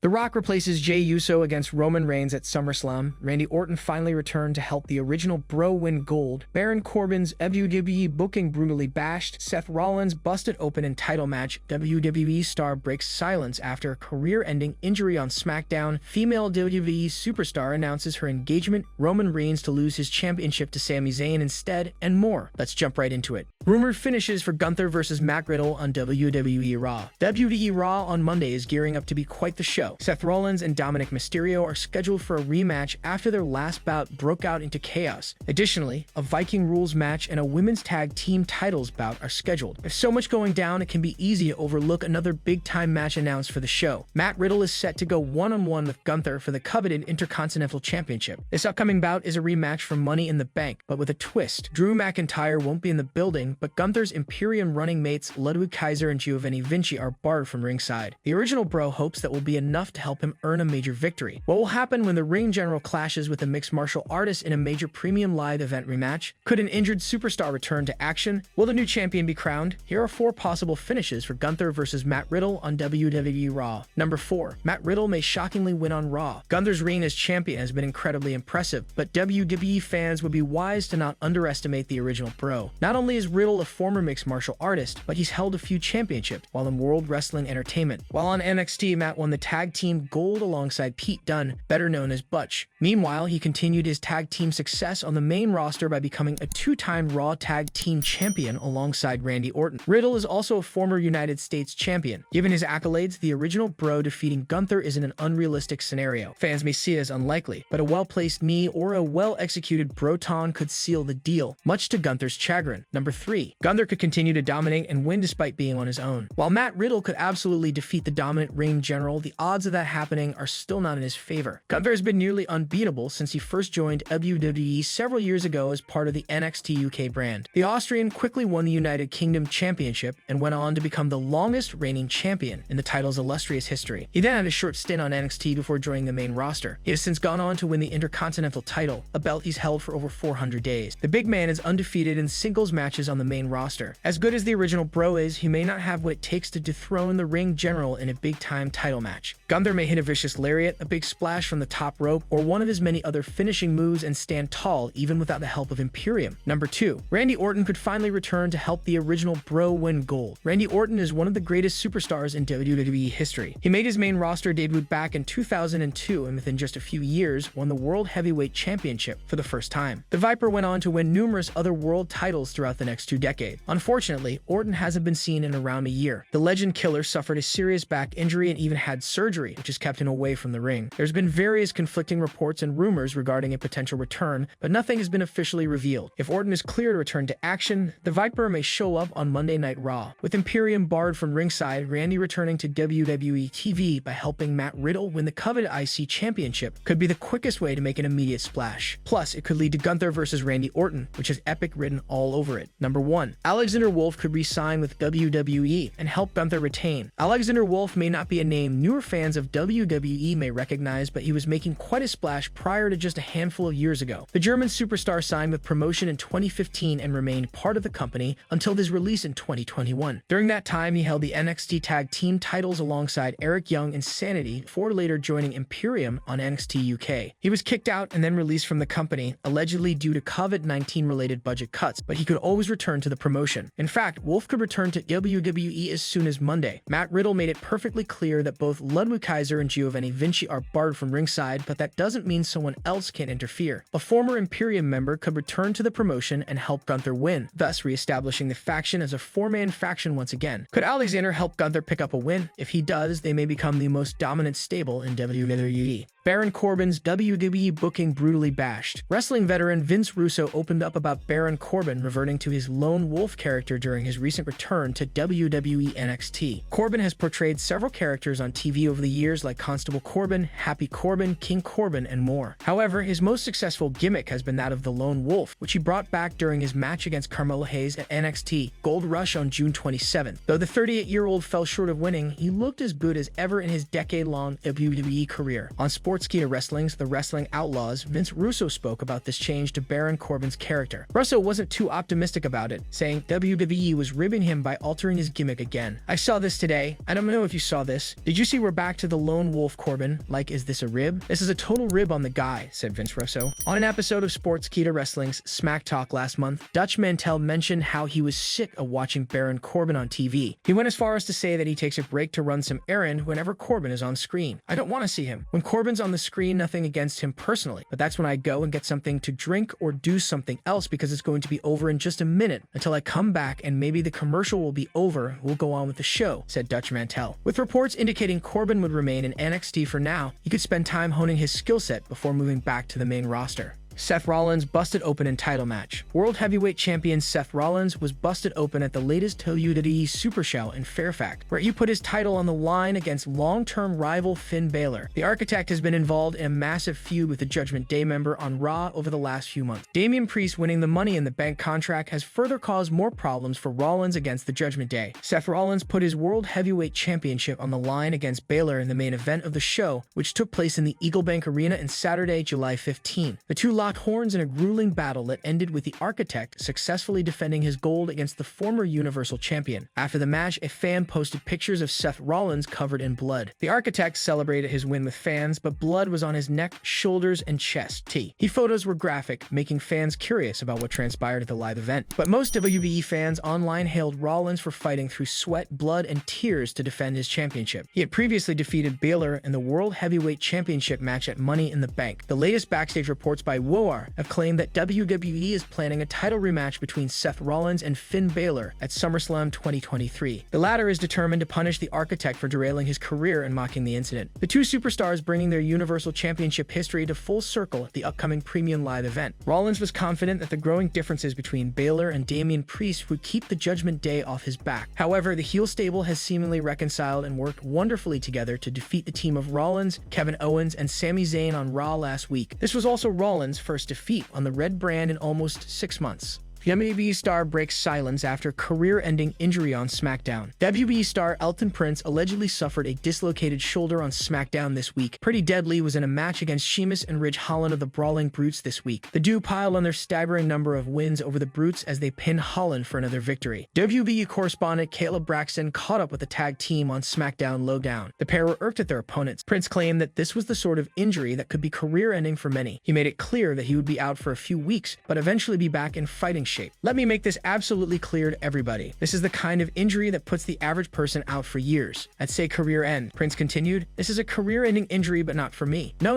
The Rock replaces Jey Uso against Roman Reigns at SummerSlam. Randy Orton finally returned to help the original Bro win gold. Baron Corbin's WWE booking brutally bashed. Seth Rollins busted open in title match. WWE star breaks silence after a career-ending injury on SmackDown. Female WWE superstar announces her engagement. Roman Reigns to lose his championship to Sami Zayn instead, and more. Let's jump right into it. Rumored finishes for Gunther vs. Matt Riddle on WWE Raw. WWE Raw on Monday is gearing up to be quite the show. Seth Rollins and Dominic Mysterio are scheduled for a rematch after their last bout broke out into chaos. Additionally, a Viking Rules match and a women's tag team titles bout are scheduled. With so much going down, it can be easy to overlook another big-time match announced for the show. Matt Riddle is set to go one-on-one with Gunther for the coveted Intercontinental Championship. This upcoming bout is a rematch for Money in the Bank, but with a twist. Drew McIntyre won't be in the building, but Gunther's Imperium running mates Ludwig Kaiser and Giovanni Vinci are barred from ringside. The original Bro hopes that will be enough to help him earn a major victory. What will happen when the ring general clashes with a mixed martial artist in a major premium live event rematch? Could an injured superstar return to action? Will the new champion be crowned? Here are 4 possible finishes for Gunther vs. Matt Riddle on WWE Raw. Number 4. Matt Riddle may shockingly win on Raw. Gunther's reign as champion has been incredibly impressive, but WWE fans would be wise to not underestimate the original Bro. Not only is Riddle a former mixed martial artist, but he's held a few championships while in World Wrestling Entertainment. While on NXT, Matt won the tag team gold alongside Pete Dunne, better known as Butch. Meanwhile, he continued his tag team success on the main roster by becoming a 2-time Raw tag team champion alongside Randy Orton. Riddle is also a former United States champion. Given his accolades, the original Bro defeating Gunther isn't an unrealistic scenario. Fans may see it as unlikely, but a well-placed knee or a well-executed Broton could seal the deal, much to Gunther's chagrin. Number 3. Gunther could continue to dominate and win despite being on his own. While Matt Riddle could absolutely defeat the dominant ring general, the odds of that happening are still not in his favor. Gunther has been nearly unbeatable since he first joined WWE several years ago as part of the NXT UK brand. The Austrian quickly won the United Kingdom Championship and went on to become the longest reigning champion in the title's illustrious history. He then had a short stint on NXT before joining the main roster. He has since gone on to win the Intercontinental title, a belt he's held for over 400 days. The big man is undefeated in singles matches on the main roster. As good as the original Bro is, he may not have what it takes to dethrone the ring general in a big-time title match. Gunther may hit a vicious lariat, a big splash from the top rope, or one of his many other finishing moves and stand tall even without the help of Imperium. Number 2. Randy Orton could finally return to help the original Bro win gold. Randy Orton is one of the greatest superstars in WWE history. He made his main roster debut back in 2002 and within just a few years won the World Heavyweight Championship for the first time. The Viper went on to win numerous other world titles throughout the next 2 decades. Unfortunately, Orton hasn't been seen in around a year. The Legend Killer suffered a serious back injury and even had surgery, which has kept him away from the ring. There's been various conflicting reports and rumors regarding a potential return, but nothing has been officially revealed. If Orton is clear to return to action, the Viper may show up on Monday Night Raw. With Imperium barred from ringside, Randy returning to WWE TV by helping Matt Riddle win the coveted IC Championship could be the quickest way to make an immediate splash. Plus, it could lead to Gunther vs. Randy Orton, which has epic written all over it. Number 1. Alexander Wolf could re-sign with WWE and help Gunther retain. Alexander Wolf may not be a name newer fans of WWE may recognize, but he was making quite a splash prior to just a handful of years ago. The German superstar signed with promotion in 2015 and remained part of the company until his release in 2021. During that time, he held the NXT Tag Team titles alongside Eric Young and Sanity before later joining Imperium on NXT UK. He was kicked out and then released from the company, allegedly due to COVID-19 related budget cuts, but he could always return to the promotion. In fact, Wolf could return to WWE as soon as Monday. Matt Riddle made it perfectly clear that both Ludwig Kaiser and Giovanni Vinci are barred from ringside, but that doesn't mean someone else can't interfere. A former Imperium member could return to the promotion and help Gunther win, thus re-establishing the faction as a 4-man faction once again. Could Alexander help Gunther pick up a win? If he does, they may become the most dominant stable in WWE. Baron Corbin's WWE booking brutally bashed. Wrestling veteran Vince Russo opened up about Baron Corbin reverting to his lone wolf character during his recent return to WWE NXT. Corbin has portrayed several characters on TV over the years like Constable Corbin, Happy Corbin, King Corbin, and more. However, his most successful gimmick has been that of the lone wolf, which he brought back during his match against Carmelo Hayes at NXT Gold Rush on June 27th. Though the 38-year-old fell short of winning, he looked as good as ever in his decade-long WWE career. On Sports Sportskeeda Wrestling's The Wrestling Outlaws, Vince Russo spoke about this change to Baron Corbin's character. Russo wasn't too optimistic about it, saying WWE was ribbing him by altering his gimmick again. "I saw this today. I don't know if you saw this. Did you see we're back to the lone wolf Corbin? Like, is this a rib? This is a total rib on the guy," said Vince Russo. On an episode of Sportskeeda Wrestling's Smack Talk last month, Dutch Mantell mentioned how he was sick of watching Baron Corbin on TV. He went as far as to say that he takes a break to run some errand whenever Corbin is on screen. "I don't want to see him. When Corbin's on the screen, nothing against him personally, but that's when I go and get something to drink or do something else because it's going to be over in just a minute until I come back and maybe the commercial will be over, we'll go on with the show," said Dutch Mantell. With reports indicating Corbin would remain in NXT for now, he could spend time honing his skill set before moving back to the main roster. Seth Rollins busted open in title match. World Heavyweight Champion Seth Rollins was busted open at the latest WWE Super Show in Fairfax, where he put his title on the line against long-term rival Finn Balor. The Architect has been involved in a massive feud with the Judgment Day member on Raw over the last few months. Damian Priest winning the Money in the Bank contract has further caused more problems for Rollins against the Judgment Day. Seth Rollins put his World Heavyweight Championship on the line against Balor in the main event of the show, which took place in the Eagle Bank Arena on Saturday, July 15. The two locked horns in a grueling battle that ended with the Architect successfully defending his gold against the former Universal Champion. After the match, a fan posted pictures of Seth Rollins covered in blood. The Architect celebrated his win with fans, but blood was on his neck, shoulders, and chest. His photos were graphic, making fans curious about what transpired at the live event. But most WWE fans online hailed Rollins for fighting through sweat, blood, and tears to defend his championship. He had previously defeated Balor in the World Heavyweight Championship match at Money in the Bank. The latest backstage reports by WOAR have claimed that WWE is planning a title rematch between Seth Rollins and Finn Balor at SummerSlam 2023. The latter is determined to punish the Architect for derailing his career and mocking the incident. The two superstars bringing their Universal Championship history to full circle at the upcoming premium live event. Rollins was confident that the growing differences between Balor and Damian Priest would keep the Judgment Day off his back. However, the heel stable has seemingly reconciled and worked wonderfully together to defeat the team of Rollins, Kevin Owens, and Sami Zayn on Raw last week. This was also Rollins' first defeat on the red brand in almost 6 months. WWE star breaks silence after career-ending injury on SmackDown. WWE star Elton Prince allegedly suffered a dislocated shoulder on SmackDown this week. Pretty Deadly was in a match against Sheamus and Ridge Holland of the Brawling Brutes this week. The duo piled on their staggering number of wins over the Brutes as they pinned Holland for another victory. WWE correspondent Caleb Braxton caught up with the tag team on SmackDown Lowdown. The pair were irked at their opponents. Prince claimed that this was the sort of injury that could be career-ending for many. He made it clear that he would be out for a few weeks, but eventually be back in fighting shape. "Let me make this absolutely clear to everybody. This is the kind of injury that puts the average person out for years. I'd say career end." Prince continued, "This is a career-ending injury, but not for me. No,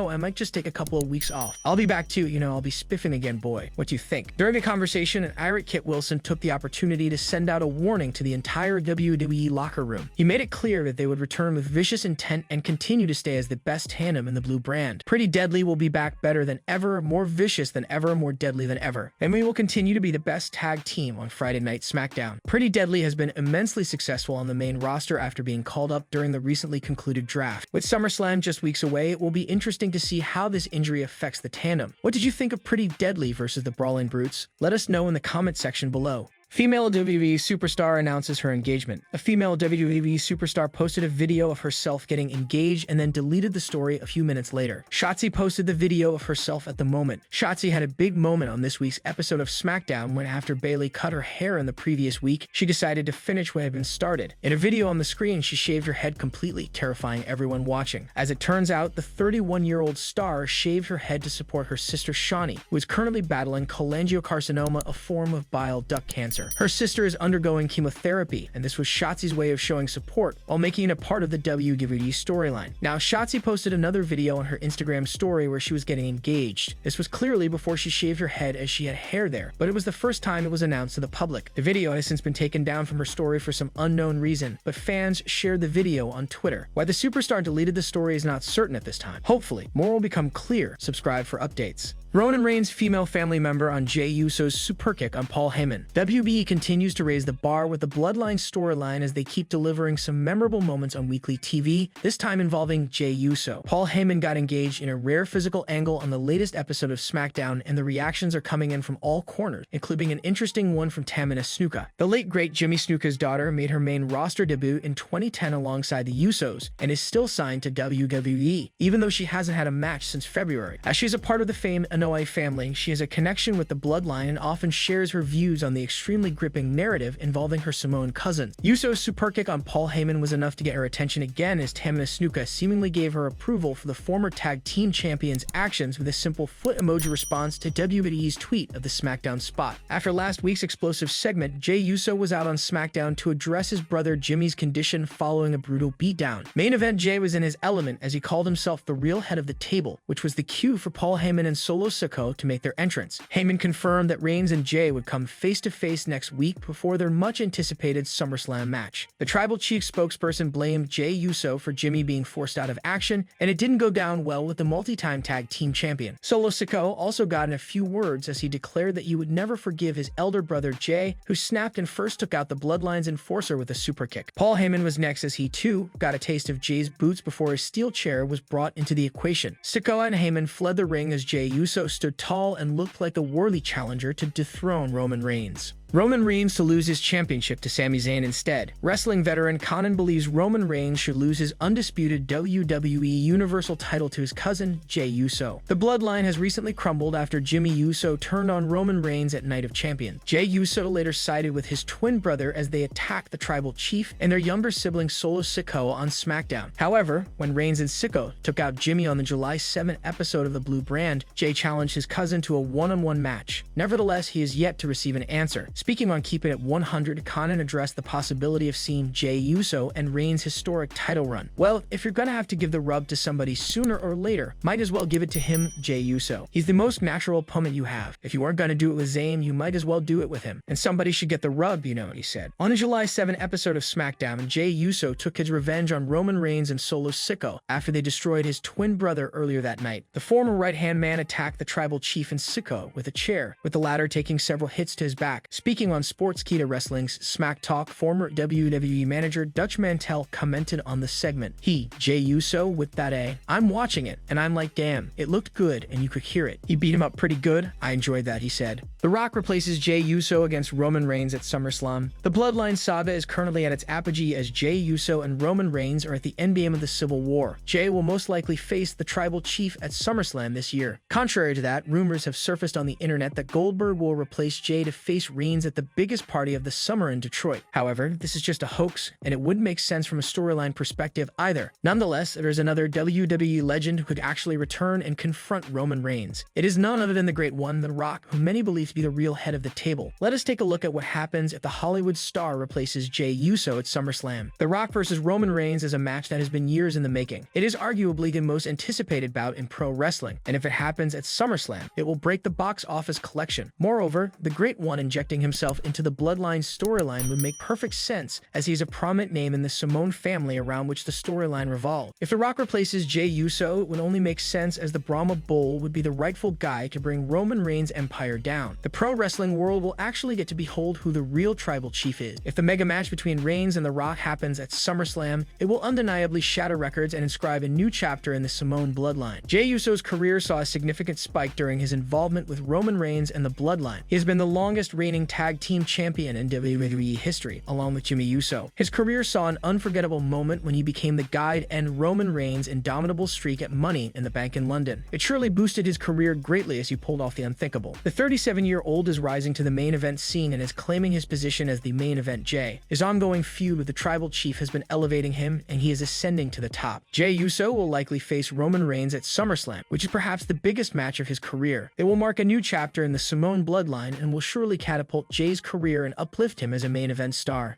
I might just take a couple of weeks off. I'll be back too, I'll be spiffing again, boy. What do you think?" During the conversation, an irate Kit Wilson took the opportunity to send out a warning to the entire WWE locker room. He made it clear that they would return with vicious intent and continue to stay as the best tandem in the blue brand. Pretty Deadly will be back better than ever, more vicious than ever, more deadly than ever. And we will continue to be the best tag team on Friday Night SmackDown. Pretty Deadly has been immensely successful on the main roster after being called up during the recently concluded draft. With SummerSlam just weeks away, it will be interesting to see how this injury affects the tandem. What did you think of Pretty Deadly versus the Brawling Brutes? Let us know in the comment section below. Female WWE superstar announces her engagement. A female WWE superstar posted a video of herself getting engaged and then deleted the story a few minutes later. Shotzi posted the video of herself at the moment. Shotzi had a big moment on this week's episode of SmackDown when, after Bayley cut her hair in the previous week, she decided to finish what had been started. In a video on the screen, she shaved her head completely, terrifying everyone watching. As it turns out, the 31-year-old star shaved her head to support her sister Shani, who is currently battling cholangiocarcinoma, a form of bile duct cancer. Her sister is undergoing chemotherapy, and this was Shotzi's way of showing support while making it a part of the WWE storyline. Now, Shotzi posted another video on her Instagram story where she was getting engaged. This was clearly before she shaved her head, as she had hair there, but it was the first time it was announced to the public. The video has since been taken down from her story for some unknown reason, but fans shared the video on Twitter. Why the superstar deleted the story is not certain at this time. Hopefully, more will become clear. Subscribe for updates. Roman Reigns' female family member on Jey Uso's super kick on Paul Heyman. WWE WWE continues to raise the bar with the Bloodline storyline as they keep delivering some memorable moments on weekly TV, this time involving Jey Uso. Paul Heyman got engaged in a rare physical angle on the latest episode of SmackDown, and the reactions are coming in from all corners, including an interesting one from Tamina Snuka. The late great Jimmy Snuka's daughter made her main roster debut in 2010 alongside the Usos, and is still signed to WWE, even though she hasn't had a match since February. As she's a part of the famed Anoa'i family, she has a connection with the Bloodline and often shares her views on the extremely gripping narrative involving her Samoan cousins. Uso's superkick on Paul Heyman was enough to get her attention again, as Tamina Snuka seemingly gave her approval for the former tag team champion's actions with a simple foot emoji response to WWE's tweet of the SmackDown spot. After last week's explosive segment, Jey Uso was out on SmackDown to address his brother Jimmy's condition following a brutal beatdown. Main event Jey was in his element as he called himself the real head of the table, which was the cue for Paul Heyman and Solo Sikoa to make their entrance. Heyman confirmed that Reigns and Jey would come face-to-face next week before their much-anticipated SummerSlam match. The Tribal Chief spokesperson blamed Jey Uso for Jimmy being forced out of action, and it didn't go down well with the multi-time tag team champion. Solo Sikoa also got in a few words as he declared that he would never forgive his elder brother Jey, who snapped and first took out the Bloodline's enforcer with a superkick. Paul Heyman was next as he too got a taste of Jey's boots before his steel chair was brought into the equation. Sikoa and Heyman fled the ring as Jey Uso stood tall and looked like the worthy challenger to dethrone Roman Reigns. Roman Reigns to lose his championship to Sami Zayn instead. Wrestling veteran Conan believes Roman Reigns should lose his undisputed WWE Universal title to his cousin, Jey Uso. The bloodline has recently crumbled after Jimmy Uso turned on Roman Reigns at Night of Champions. Jey Uso later sided with his twin brother as they attacked the Tribal Chief and their younger sibling Solo Sikoa on SmackDown. However, when Reigns and Sikoa took out Jimmy on the July 7th episode of the Blue Brand, Jey challenged his cousin to a one-on-one match. Nevertheless, he is yet to receive an answer. Speaking on Keeping It 100, Conan addressed the possibility of seeing Jey Uso and Reigns' historic title run. Well, if you're gonna have to give the rub to somebody sooner or later, might as well give it to him, Jey Uso. He's the most natural opponent you have. If you weren't gonna do it with Zayn, you might as well do it with him. And somebody should get the rub, you know, he said. On a July 7 episode of SmackDown, Jey Uso took his revenge on Roman Reigns and Solo Sikoa after they destroyed his twin brother earlier that night. The former right-hand man attacked the Tribal Chief and Sikoa with a chair, with the latter taking several hits to his back. Speaking on Sportskeeda Wrestling's Smack Talk, former WWE manager Dutch Mantel commented on the segment. He, Jey Uso, with that A, I'm watching it, and I'm like, damn, it looked good, and you could hear it. He beat him up pretty good. I enjoyed that, he said. The Rock replaces Jey Uso against Roman Reigns at SummerSlam. The Bloodline saga is currently at its apogee as Jey Uso and Roman Reigns are at the endgame of the Civil War. Jey will most likely face the Tribal Chief at SummerSlam this year. Contrary to that, rumors have surfaced on the internet that Goldberg will replace Jey to face Reigns at the biggest party of the summer in Detroit. However, this is just a hoax, and it wouldn't make sense from a storyline perspective either. Nonetheless, there's another WWE legend who could actually return and confront Roman Reigns. It is none other than the Great One, The Rock, who many believe to be the real head of the table. Let us take a look at what happens if the Hollywood star replaces Jey Uso at SummerSlam. The Rock versus Roman Reigns is a match that has been years in the making. It is arguably the most anticipated bout in pro wrestling, and if it happens at SummerSlam, it will break the box office collection. Moreover, the Great One injecting himself into the Bloodline storyline would make perfect sense, as he's a prominent name in the Samoan family around which the storyline revolved. If The Rock replaces Jey Uso, it would only make sense as the Brahma Bull would be the rightful guy to bring Roman Reigns' empire down. The pro wrestling world will actually get to behold who the real Tribal Chief is. If the mega match between Reigns and The Rock happens at SummerSlam, it will undeniably shatter records and inscribe a new chapter in the Samoan bloodline. Jey Uso's career saw a significant spike during his involvement with Roman Reigns and the Bloodline. He has been the longest reigning tag team champion in WWE history, along with Jimmy Uso. His career saw an unforgettable moment when he became the guide to end Roman Reigns' indomitable streak at Money in the Bank in London. It surely boosted his career greatly as he pulled off the unthinkable. The 37-year-old is rising to the main event scene and is claiming his position as the main event Jey. His ongoing feud with the Tribal Chief has been elevating him, and he is ascending to the top. Jey Uso will likely face Roman Reigns at SummerSlam, which is perhaps the biggest match of his career. It will mark a new chapter in the Samoan bloodline and will surely catapult Jey's career and uplift him as a main event star.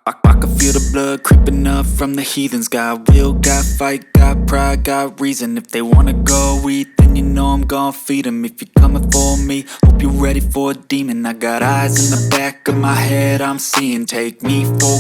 I can feel the blood creeping up from the heathens. Got will, got fight, got pride, got reason. If they wanna go eat, then you know I'm gon' feed them. If you're coming for me, hope you're ready for a demon. I got eyes in the back of my head, I'm seeing. Take me for